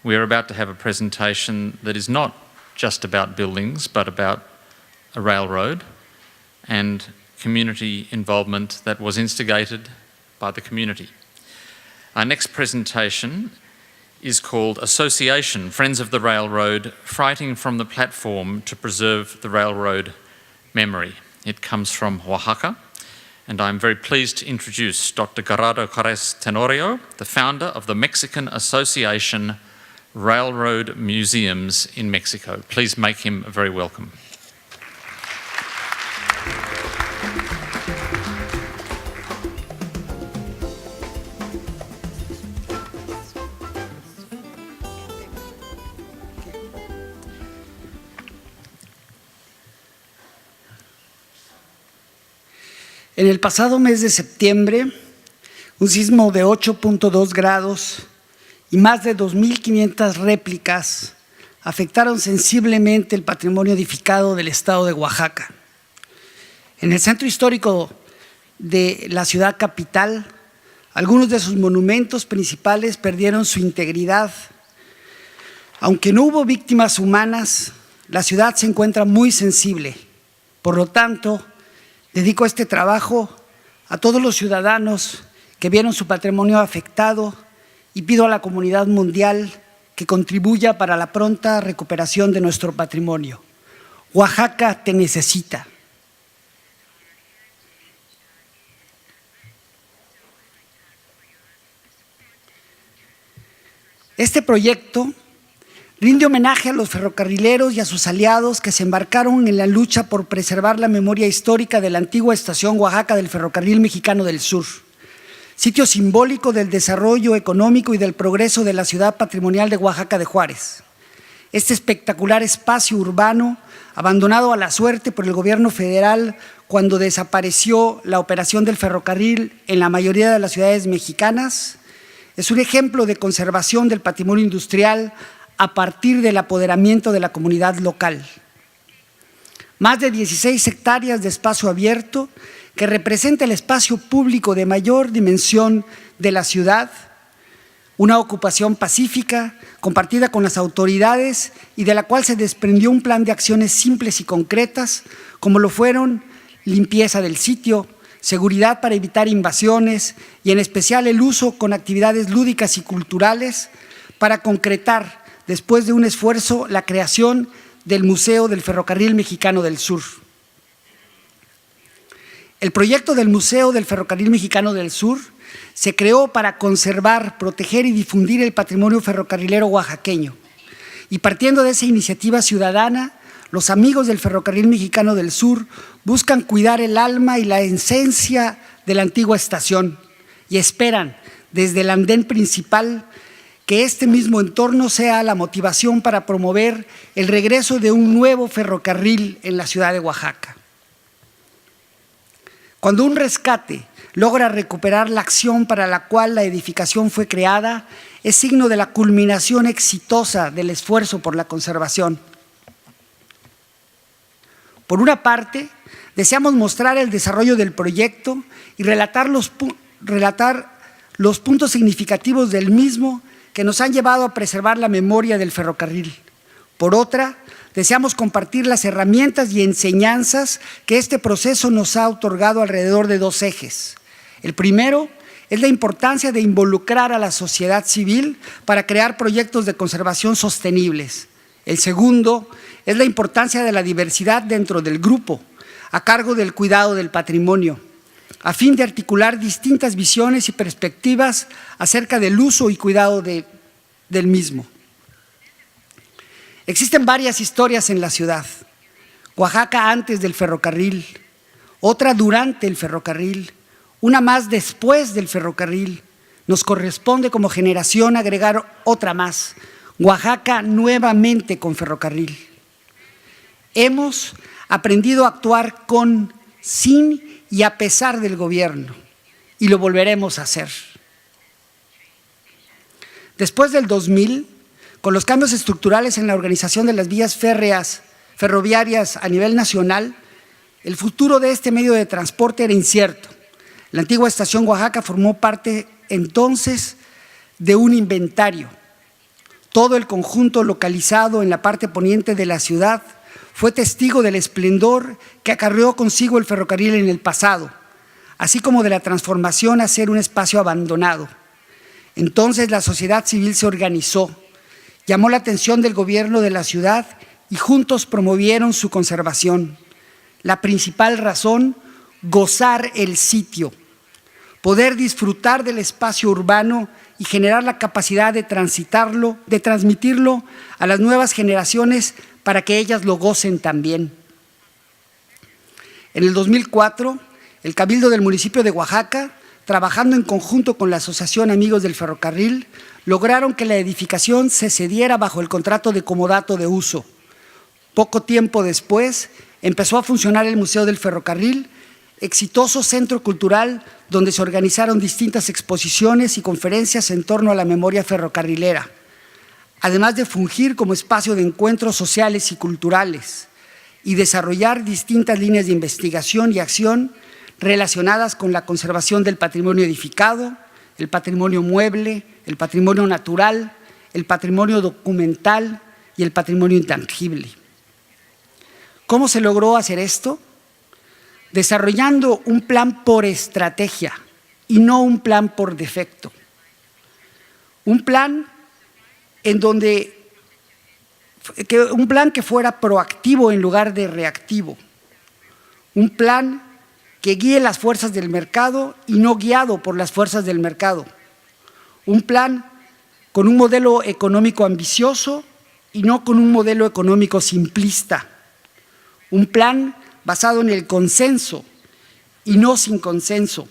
we are about to have a presentation that is not just about buildings, but about a railroad and community involvement that was instigated by the community. Our next presentation is called Association, Friends of the Railroad, Fighting from the Platform to Preserve the Railroad Memory. It comes from Oaxaca, and I'm very pleased to introduce Dr. Gerardo Jerez Tenorio, the founder of the Mexican Association Railroad Museums in Mexico. Please make him very welcome. En el pasado mes de septiembre, un sismo de 8.2 grados y más de 2.500 réplicas afectaron sensiblemente el patrimonio edificado del estado de Oaxaca. En el centro histórico de la ciudad capital, algunos de sus monumentos principales perdieron su integridad. Aunque no hubo víctimas humanas, la ciudad se encuentra muy sensible. Por lo tanto, dedico este trabajo a todos los ciudadanos que vieron su patrimonio afectado y pido a la comunidad mundial que contribuya para la pronta recuperación de nuestro patrimonio. Oaxaca te necesita. Este proyecto rinde homenaje a los ferrocarrileros y a sus aliados que se embarcaron en la lucha por preservar la memoria histórica de la antigua estación Oaxaca del Ferrocarril Mexicano del Sur, sitio simbólico del desarrollo económico y del progreso de la ciudad patrimonial de Oaxaca de Juárez. Este espectacular espacio urbano, abandonado a la suerte por el gobierno federal cuando desapareció la operación del ferrocarril en la mayoría de las ciudades mexicanas, es un ejemplo de conservación del patrimonio industrial a partir del apoderamiento de la comunidad local. Más de 16 hectáreas de espacio abierto que representa el espacio público de mayor dimensión de la ciudad, una ocupación pacífica, compartida con las autoridades y de la cual se desprendió un plan de acciones simples y concretas, como lo fueron limpieza del sitio, seguridad para evitar invasiones y en especial el uso con actividades lúdicas y culturales para concretar, después de un esfuerzo, la creación del Museo del Ferrocarril Mexicano del Sur. El proyecto del Museo del Ferrocarril Mexicano del Sur se creó para conservar, proteger y difundir el patrimonio ferrocarrilero oaxaqueño. Y partiendo de esa iniciativa ciudadana, los amigos del Ferrocarril Mexicano del Sur buscan cuidar el alma y la esencia de la antigua estación y esperan, desde el andén principal, que este mismo entorno sea la motivación para promover el regreso de un nuevo ferrocarril en la ciudad de Oaxaca. Cuando un rescate logra recuperar la acción para la cual la edificación fue creada, es signo de la culminación exitosa del esfuerzo por la conservación. Por una parte, deseamos mostrar el desarrollo del proyecto y relatar los puntos significativos del mismo que nos han llevado a preservar la memoria del ferrocarril. Por otra, deseamos compartir las herramientas y enseñanzas que este proceso nos ha otorgado alrededor de dos ejes. El primero es la importancia de involucrar a la sociedad civil para crear proyectos de conservación sostenibles. El segundo es la importancia de la diversidad dentro del grupo, a cargo del cuidado del patrimonio, a fin de articular distintas visiones y perspectivas acerca del uso y cuidado del mismo. Existen varias historias en la ciudad. Oaxaca antes del ferrocarril, otra durante el ferrocarril, una más después del ferrocarril. Nos corresponde como generación agregar otra más, Oaxaca nuevamente con ferrocarril. Hemos aprendido a actuar con, sin y a pesar del gobierno, y lo volveremos a hacer. Después del 2000, con los cambios estructurales en la organización de las vías ferroviarias a nivel nacional, el futuro de este medio de transporte era incierto. La antigua estación Oaxaca formó parte entonces de un inventario. Todo el conjunto localizado en la parte poniente de la ciudad fue testigo del esplendor que acarreó consigo el ferrocarril en el pasado, así como de la transformación a ser un espacio abandonado. Entonces la sociedad civil se organizó, llamó la atención del gobierno de la ciudad y juntos promovieron su conservación. La principal razón, gozar el sitio, poder disfrutar del espacio urbano y generar la capacidad de transitarlo, de transmitirlo a las nuevas generaciones para que ellas lo gocen también. En el 2004, el Cabildo del municipio de Oaxaca, trabajando en conjunto con la Asociación Amigos del Ferrocarril, lograron que la edificación se cediera bajo el contrato de comodato de uso. Poco tiempo después, empezó a funcionar el Museo del Ferrocarril, exitoso centro cultural donde se organizaron distintas exposiciones y conferencias en torno a la memoria ferrocarrilera, además de fungir como espacio de encuentros sociales y culturales y desarrollar distintas líneas de investigación y acción relacionadas con la conservación del patrimonio edificado, el patrimonio mueble, el patrimonio natural, el patrimonio documental y el patrimonio intangible. ¿Cómo se logró hacer esto? Desarrollando un plan por estrategia y no un plan por defecto. Un plan que fuera proactivo en lugar de reactivo. Un plan que guíe las fuerzas del mercado y no guiado por las fuerzas del mercado. Un plan con un modelo económico ambicioso y no con un modelo económico simplista. Un plan basado en el consenso y no sin consenso.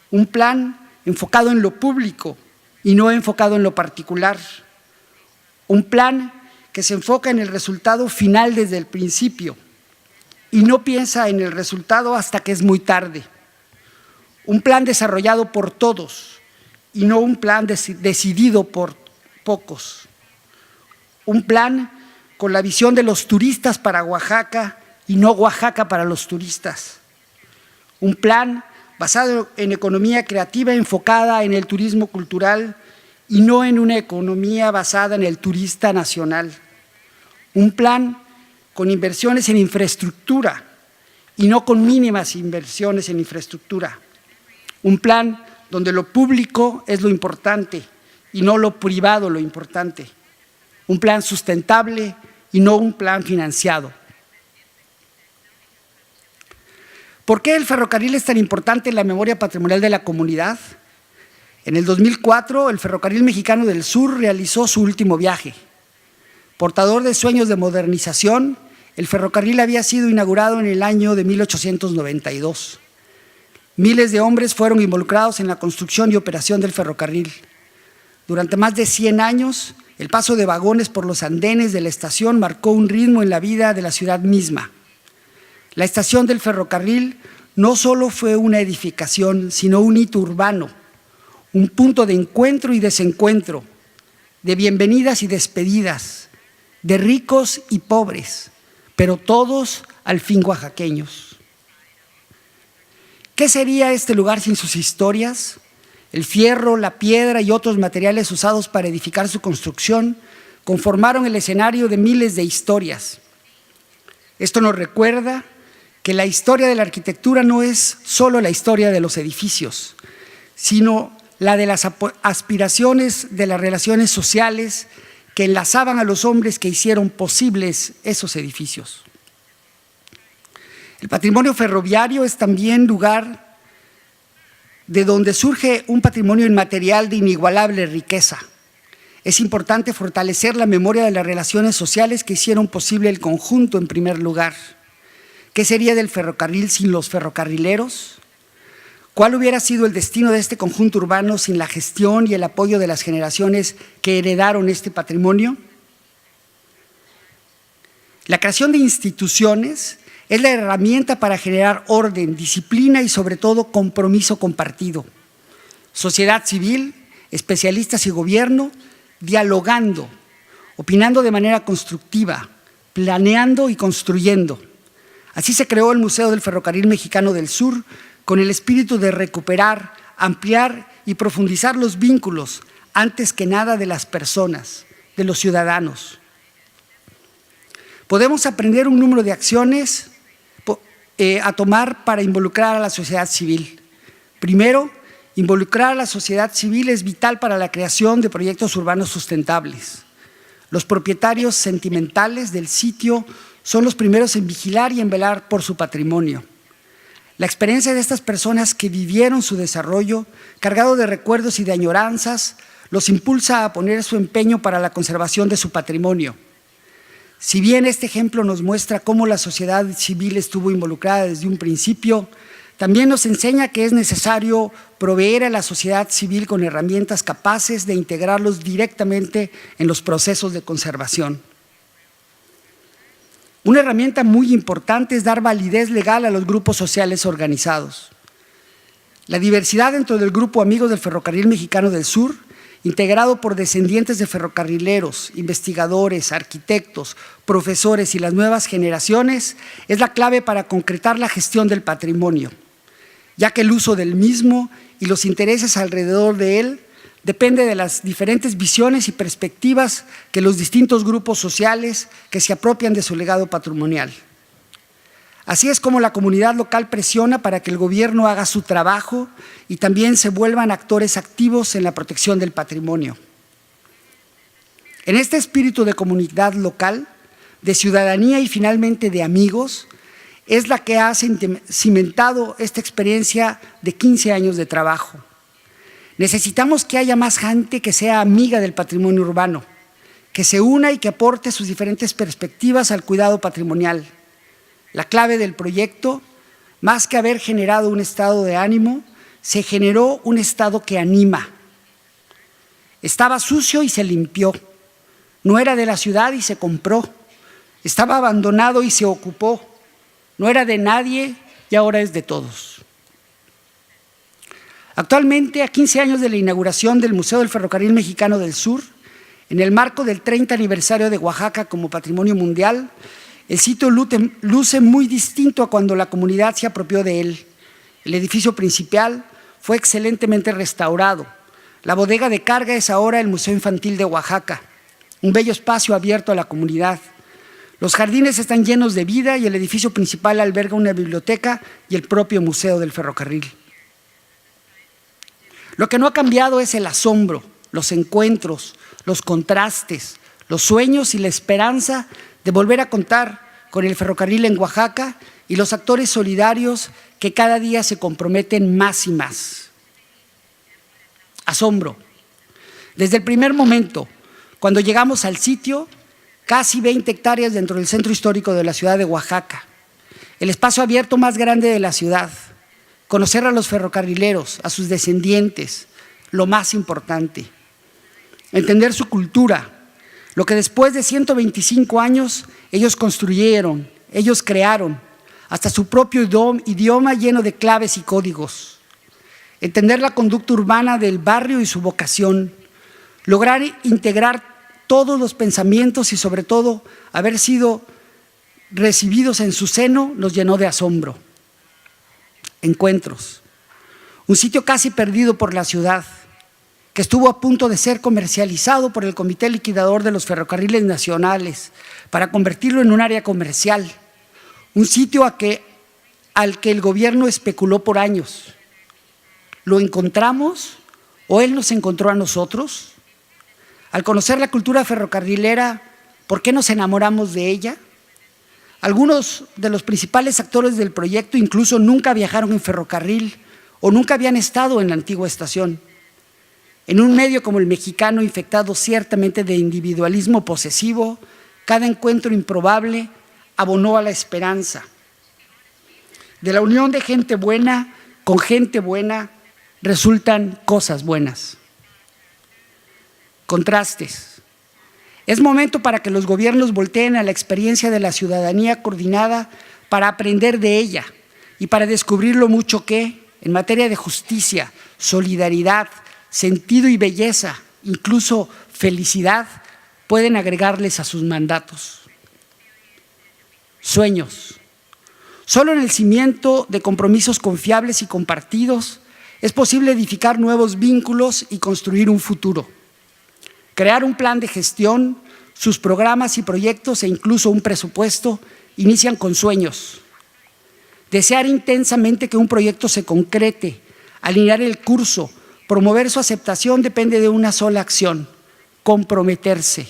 Un plan enfocado en lo público y no enfocado en lo particular. Un plan que se enfoca en el resultado final desde el principio y no piensa en el resultado hasta que es muy tarde. Un plan desarrollado por todos y no un plan decidido por pocos. Un plan con la visión de los turistas para Oaxaca y no Oaxaca para los turistas. Un plan basado en economía creativa enfocada en el turismo cultural y no en una economía basada en el turista nacional. Un plan con inversiones en infraestructura y no con mínimas inversiones en infraestructura. Un plan donde lo público es lo importante y no lo privado lo importante. Un plan sustentable y no un plan financiado. ¿Por qué el ferrocarril es tan importante en la memoria patrimonial de la comunidad? En el 2004, el Ferrocarril Mexicano del Sur realizó su último viaje. Portador de sueños de modernización, el ferrocarril había sido inaugurado en el año de 1892. Miles de hombres fueron involucrados en la construcción y operación del ferrocarril. Durante más de 100 años, el paso de vagones por los andenes de la estación marcó un ritmo en la vida de la ciudad misma. La estación del ferrocarril no solo fue una edificación, sino un hito urbano, un punto de encuentro y desencuentro, de bienvenidas y despedidas, de ricos y pobres, pero todos al fin oaxaqueños. ¿Qué sería este lugar sin sus historias? El fierro, la piedra y otros materiales usados para edificar su construcción conformaron el escenario de miles de historias. Esto nos recuerda que la historia de la arquitectura no es solo la historia de los edificios, sino la de las aspiraciones de las relaciones sociales que enlazaban a los hombres que hicieron posibles esos edificios. El patrimonio ferroviario es también lugar de donde surge un patrimonio inmaterial de inigualable riqueza. Es importante fortalecer la memoria de las relaciones sociales que hicieron posible el conjunto en primer lugar. ¿Qué sería del ferrocarril sin los ferrocarrileros? ¿Cuál hubiera sido el destino de este conjunto urbano sin la gestión y el apoyo de las generaciones que heredaron este patrimonio? La creación de instituciones es la herramienta para generar orden, disciplina y sobre todo compromiso compartido. Sociedad civil, especialistas y gobierno dialogando, opinando de manera constructiva, planeando y construyendo. Así se creó el Museo del Ferrocarril Mexicano del Sur con el espíritu de recuperar, ampliar y profundizar los vínculos, antes que nada de las personas de los ciudadanos. Podemos aprender un número de acciones a tomar para involucrar a la sociedad civil. Primero, involucrar a la sociedad civil es vital para la creación de proyectos urbanos sustentables. Los propietarios sentimentales del sitio son los primeros en vigilar y en velar por su patrimonio. La experiencia de estas personas que vivieron su desarrollo, cargado de recuerdos y de añoranzas, los impulsa a poner su empeño para la conservación de su patrimonio. Si bien este ejemplo nos muestra cómo la sociedad civil estuvo involucrada desde un principio, también nos enseña que es necesario proveer a la sociedad civil con herramientas capaces de integrarlos directamente en los procesos de conservación. Una herramienta muy importante es dar validez legal a los grupos sociales organizados. La diversidad dentro del grupo Amigos del Ferrocarril Mexicano del Sur, integrado por descendientes de ferrocarrileros, investigadores, arquitectos, profesores y las nuevas generaciones, es la clave para concretar la gestión del patrimonio, ya que el uso del mismo y los intereses alrededor de él depende de las diferentes visiones y perspectivas que los distintos grupos sociales que se apropian de su legado patrimonial. Así es como la comunidad local presiona para que el gobierno haga su trabajo y también se vuelvan actores activos en la protección del patrimonio. En este espíritu de comunidad local, de ciudadanía y finalmente de amigos, es la que ha cimentado esta experiencia de 15 años de trabajo. Necesitamos que haya más gente que sea amiga del patrimonio urbano, que se una y que aporte sus diferentes perspectivas al cuidado patrimonial. La clave del proyecto, más que haber generado un estado de ánimo, se generó un estado que anima. Estaba sucio y se limpió. No era de la ciudad y se compró. Estaba abandonado y se ocupó. No era de nadie y ahora es de todos. Actualmente, a 15 años de la inauguración del Museo del Ferrocarril Mexicano del Sur, en el marco del 30 aniversario de Oaxaca como Patrimonio Mundial, el sitio luce muy distinto a cuando la comunidad se apropió de él. El edificio principal fue excelentemente restaurado. La bodega de carga es ahora el Museo Infantil de Oaxaca, un bello espacio abierto a la comunidad. Los jardines están llenos de vida y el edificio principal alberga una biblioteca y el propio Museo del Ferrocarril. Lo que no ha cambiado es el asombro, los encuentros, los contrastes, los sueños y la esperanza de volver a contar con el ferrocarril en Oaxaca y los actores solidarios que cada día se comprometen más y más. Asombro. Desde el primer momento, cuando llegamos al sitio, casi 20 hectáreas dentro del centro histórico de la ciudad de Oaxaca, el espacio abierto más grande de la ciudad, conocer a los ferrocarrileros, a sus descendientes, lo más importante, entender su cultura, lo que después de 125 años ellos construyeron, ellos crearon, hasta su propio idioma lleno de claves y códigos. Entender la conducta urbana del barrio y su vocación, lograr integrar todos los pensamientos y sobre todo haber sido recibidos en su seno nos llenó de asombro. Encuentros. Un sitio casi perdido por la ciudad, que estuvo a punto de ser comercializado por el Comité Liquidador de los Ferrocarriles Nacionales para convertirlo en un área comercial, un sitio al que el gobierno especuló por años. ¿Lo encontramos o él nos encontró a nosotros? Al conocer la cultura ferrocarrilera, ¿por qué nos enamoramos de ella? Algunos de los principales actores del proyecto incluso nunca viajaron en ferrocarril o nunca habían estado en la antigua estación. En un medio como el mexicano, infectado ciertamente de individualismo posesivo, cada encuentro improbable abonó a la esperanza. De la unión de gente buena con gente buena resultan cosas buenas. Contrastes. Es momento para que los gobiernos volteen a la experiencia de la ciudadanía coordinada para aprender de ella y para descubrir lo mucho que, en materia de justicia, solidaridad, sentido y belleza, incluso felicidad, pueden agregarles a sus mandatos. Sueños. Solo en el cimiento de compromisos confiables y compartidos es posible edificar nuevos vínculos y construir un futuro. Crear un plan de gestión, sus programas y proyectos e incluso un presupuesto inician con sueños. Desear intensamente que un proyecto se concrete, alinear el curso, promover su aceptación depende de una sola acción: comprometerse.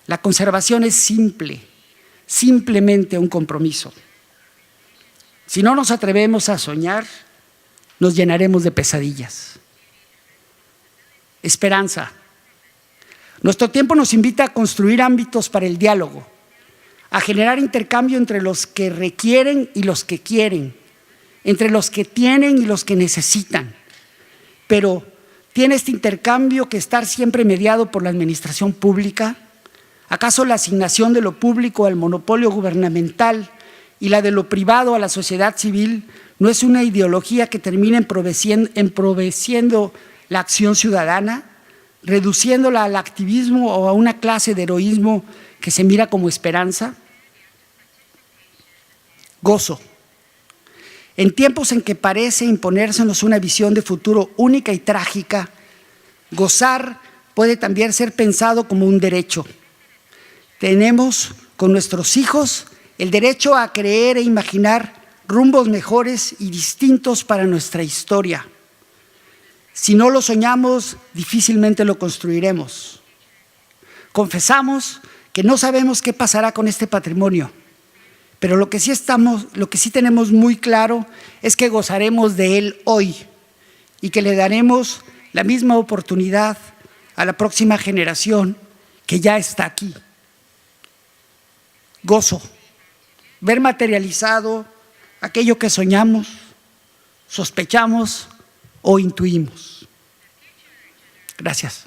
La conservación es simple, simplemente un compromiso. Si no nos atrevemos a soñar, nos llenaremos de pesadillas. Esperanza. Nuestro tiempo nos invita a construir ámbitos para el diálogo, a generar intercambio entre los que requieren y los que quieren, entre los que tienen y los que necesitan. Pero, ¿tiene este intercambio que estar siempre mediado por la administración pública? ¿Acaso la asignación de lo público al monopolio gubernamental y la de lo privado a la sociedad civil no es una ideología que termina empobreciendo la acción ciudadana, reduciéndola al activismo o a una clase de heroísmo que se mira como esperanza? Gozo. En tiempos en que parece imponérsenos una visión de futuro única y trágica, gozar puede también ser pensado como un derecho. Tenemos con nuestros hijos el derecho a creer e imaginar rumbos mejores y distintos para nuestra historia. Si no lo soñamos, difícilmente lo construiremos. Confesamos que no sabemos qué pasará con este patrimonio, pero lo que sí tenemos muy claro es que gozaremos de él hoy y que le daremos la misma oportunidad a la próxima generación que ya está aquí. Gozo, ver materializado aquello que soñamos, sospechamos o intuimos. Gracias.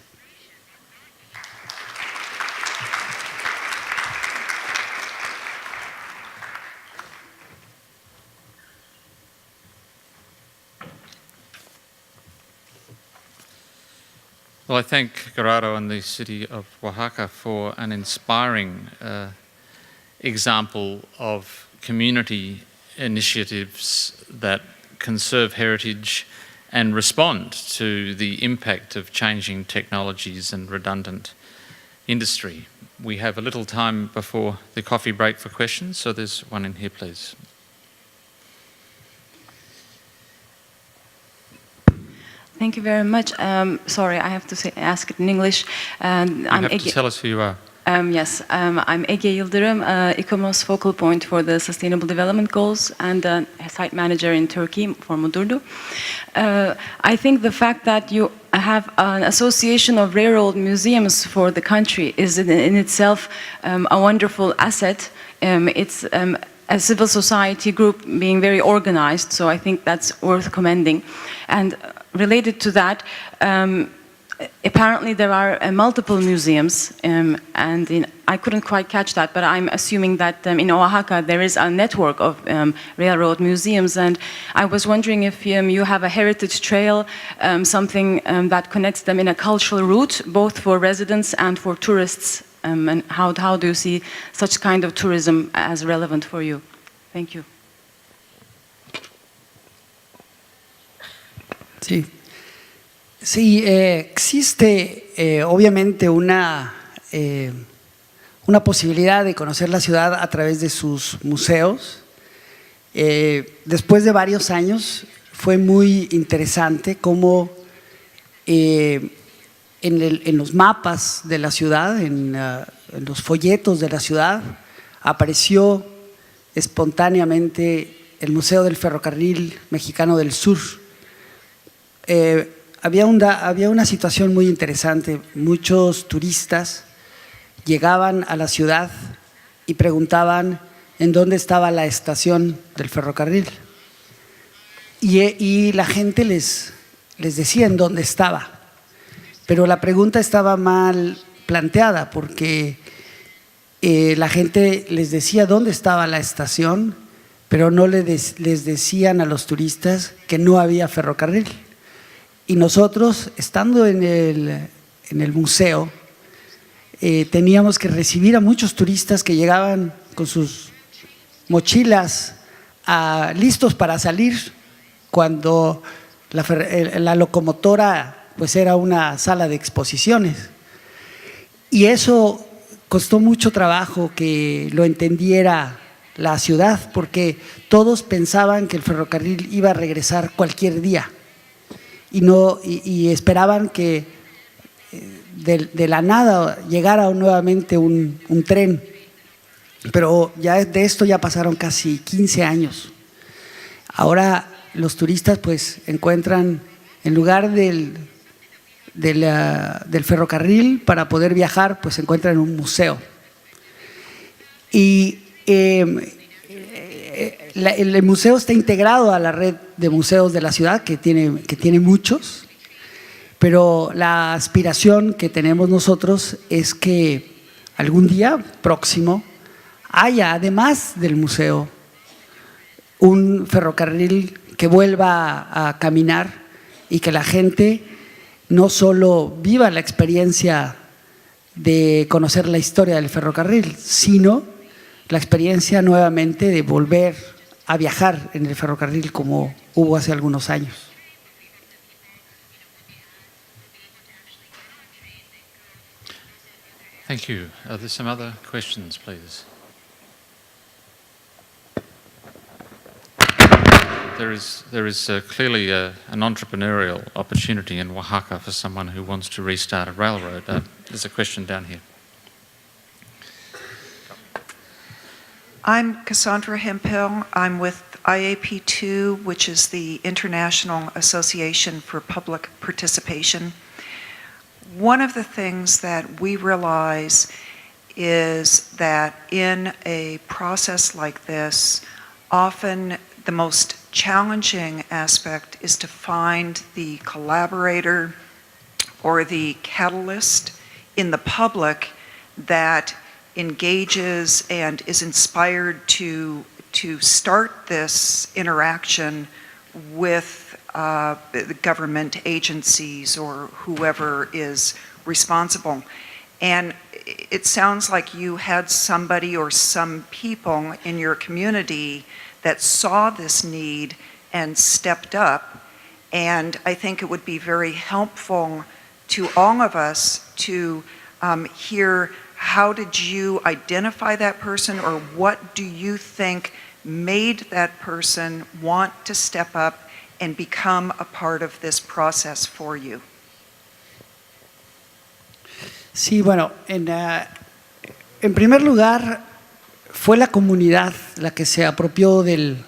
Well, I thank Gerardo and the City of Oaxaca for an inspiring example of community initiatives that conserve heritage and respond to the impact of changing technologies and redundant industry. We have a little time before the coffee break for questions, so there's one in here, please. Thank you very much. Sorry, I have to ask it in English. You have to tell us who you are. Yes, I'm Ege Yıldırım, ICOMOS focal point for the Sustainable Development Goals and a site manager in Turkey for Mudurnu. I think the fact that you have an association of rare old museums for the country is in itself a wonderful asset. It's a civil society group being very organized, so I think that's worth commending. And related to that, apparently there are multiple museums, and I couldn't quite catch that, but I'm assuming that in Oaxaca there is a network of railroad museums, and I was wondering if you have a heritage trail, something that connects them in a cultural route, both for residents and for tourists, and how do you see such kind of tourism as relevant for you? Thank you. Sí. Sí, existe obviamente una posibilidad de conocer la ciudad a través de sus museos. Después de varios años fue muy interesante cómo en los mapas de la ciudad, en los folletos de la ciudad, apareció espontáneamente el Museo del Ferrocarril Mexicano del Sur. Había una situación muy interesante. Muchos turistas llegaban a la ciudad y preguntaban en dónde estaba la estación del ferrocarril. Y la gente les decía en dónde estaba. Pero la pregunta estaba mal planteada porque la gente les decía dónde estaba la estación, pero no les decían a los turistas que no había ferrocarril. Y nosotros, estando en el museo, teníamos que recibir a muchos turistas que llegaban con sus mochilas listos para salir cuando la locomotora pues era una sala de exposiciones. Y eso costó mucho trabajo que lo entendiera la ciudad, porque todos pensaban que el ferrocarril iba a regresar cualquier día y esperaban que de la nada llegara nuevamente un tren. Pero ya de esto ya pasaron casi 15 años. Ahora los turistas pues encuentran, en lugar del ferrocarril para poder viajar, pues encuentran un museo. Y el museo está integrado a la red de museos de la ciudad, que tiene muchos, pero la aspiración que tenemos nosotros es que algún día próximo haya, además del museo, un ferrocarril que vuelva a caminar y que la gente no solo viva la experiencia de conocer la historia del ferrocarril, sino la experiencia nuevamente de volver a viajar en el ferrocarril como hubo hace algunos años. Thank you. Are there some other questions, please? There is clearly an entrepreneurial opportunity in Oaxaca for someone who wants to restart a railroad. There's a question down here. I'm Cassandra Hemphill. I'm with IAP2, which is the International Association for Public Participation. One of the things that we realize is that in a process like this, often the most challenging aspect is to find the collaborator or the catalyst in the public that engages and is inspired to start this interaction with the government agencies or whoever is responsible. And it sounds like you had somebody or some people in your community that saw this need and stepped up. And I think it would be very helpful to all of us to hear, how did you identify that person, or what do you think made that person want to step up and become a part of this process for you? Sí, bueno, en primer lugar, fue la comunidad la que se apropió del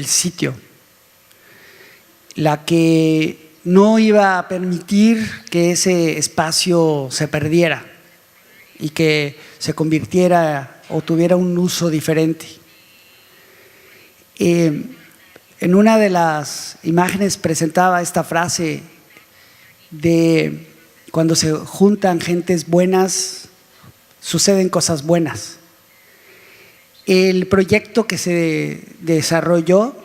sitio, la que no iba a permitir que ese espacio se perdiera y que se convirtiera o tuviera un uso diferente. En una de las imágenes presentaba esta frase de cuando se juntan gentes buenas, suceden cosas buenas. El proyecto que se desarrolló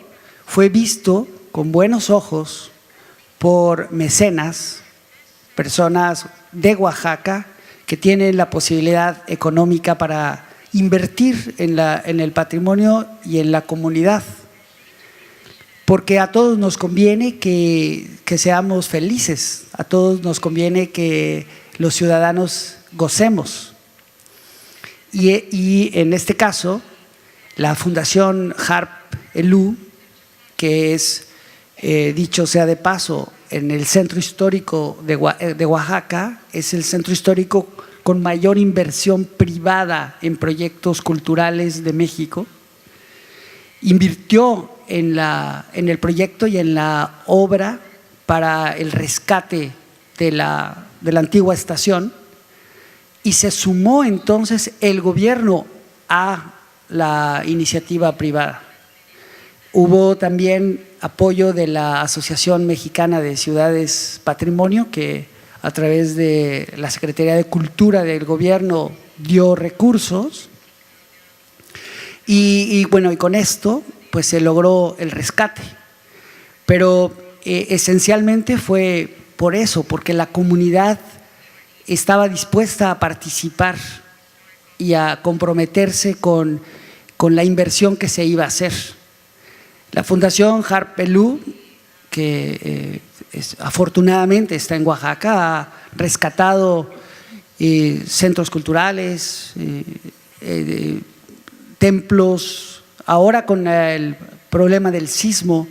fue visto con buenos ojos por mecenas, personas de Oaxaca que tienen la posibilidad económica para invertir en el patrimonio y en la comunidad, porque a todos nos conviene que seamos felices, a todos nos conviene que los ciudadanos gocemos. Y en este caso, la Fundación Harp Elú, que es, dicho sea de paso, en el centro histórico de Oaxaca, es el centro histórico con mayor inversión privada en proyectos culturales de México, invirtió en el proyecto y en la obra para el rescate de la antigua estación, y se sumó entonces el gobierno a la iniciativa privada. Hubo también apoyo de la Asociación Mexicana de Ciudades Patrimonio, que a través de la Secretaría de Cultura del gobierno dio recursos, y bueno, y con esto pues se logró el rescate. Pero esencialmente fue por eso, porque la comunidad estaba dispuesta a participar y a comprometerse con la inversión que se iba a hacer. La Fundación Harp Elú, que afortunadamente está en Oaxaca, ha rescatado centros culturales, templos. Ahora con el problema del sismo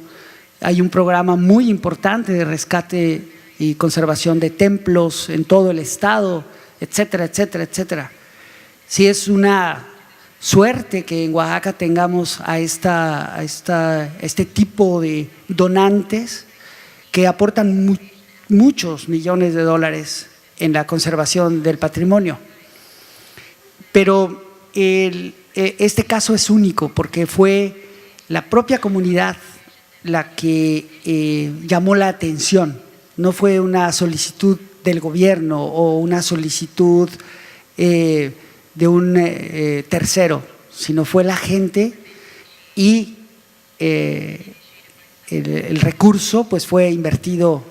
hay un programa muy importante de rescate y conservación de templos en todo el estado, etcétera, etcétera, etcétera. Sí, es una suerte que en Oaxaca tengamos a este tipo de donantes que aportan muchos millones de dólares en la conservación del patrimonio. Pero este caso es único porque fue la propia comunidad la que llamó la atención. No fue una solicitud del gobierno o una solicitud de un tercero, sino fue la gente y el recurso pues fue invertido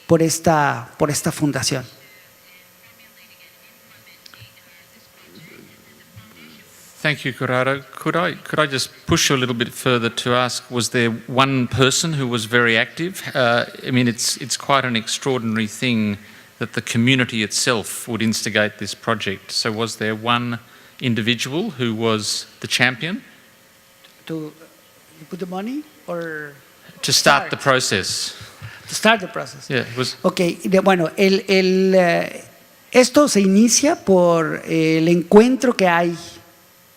por esta fundación. Thank you, Corrado. Could I just push you a little bit further to ask, was there one person who was very active? I mean, it's quite an extraordinary thing that the community itself would instigate this project. So was there one individual who was the champion? To put the money or To start the process. to start the process? Yeah, it was. Ok, bueno, esto se inicia por el encuentro que hay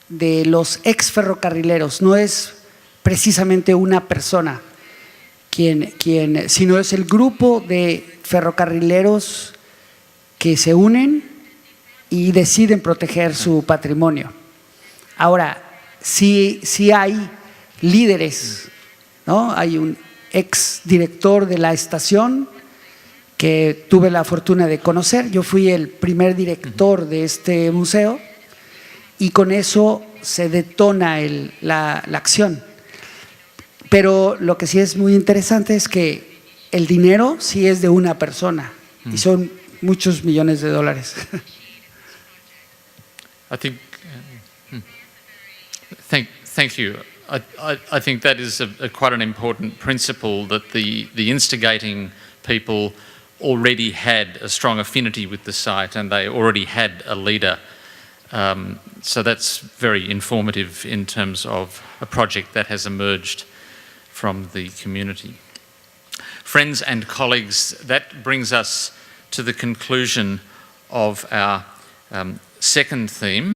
de los ex ferrocarrileros. No es precisamente una persona sino es el grupo de ferrocarrileros que se unen y deciden proteger su patrimonio. Ahora, sí hay líderes, ¿no? Hay un ex director de la estación que tuve la fortuna de conocer. Yo fui el primer director de este museo y con eso se detona la acción. Pero lo que sí es muy interesante es que el dinero sí es de una persona y son muchos millones de dólares. I think. Thank you. I think that is quite an important principle, that the instigating people already had a strong affinity with the site and they already had a leader. So that's very informative in terms of a project that has emerged from the community. Friends and colleagues, that brings us to the conclusion of our second theme.